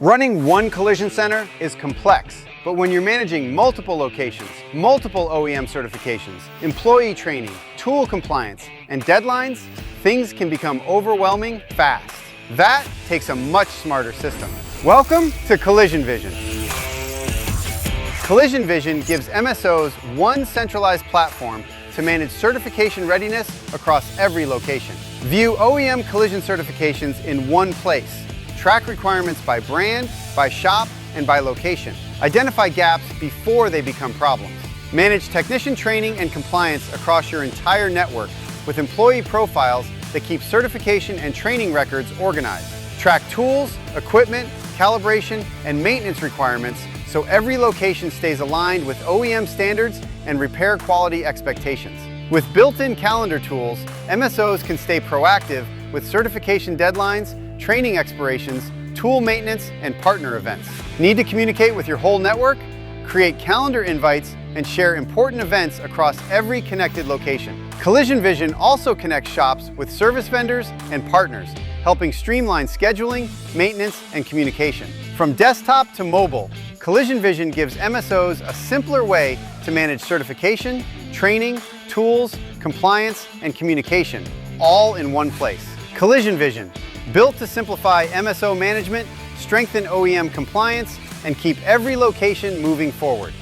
Running one collision center is complex, but when you're managing multiple locations, multiple OEM certifications, employee training, tool compliance, and deadlines, things can become overwhelming fast. That takes a much smarter system. Welcome to Collision Vision. Collision Vision gives MSOs one centralized platform to manage certification readiness across every location. View OEM collision certifications in one place. Track requirements by brand, by shop, and by location. Identify gaps before they become problems. Manage technician training and compliance across your entire network with employee profiles that keep certification and training records organized. Track tools, equipment, calibration, and maintenance requirements so every location stays aligned with OEM standards and repair quality expectations. With built-in calendar tools, MSOs can stay proactive with certification deadlines, training expirations, tool maintenance, and partner events. Need to communicate with your whole network? Create calendar invites and share important events across every connected location. Collision Vision also connects shops with service vendors and partners, helping streamline scheduling, maintenance, and communication. From desktop to mobile, Collision Vision gives MSOs a simpler way to manage certification, training, tools, compliance, and communication, all in one place. Collision Vision, built to simplify MSO management, strengthen OEM compliance, and keep every location moving forward.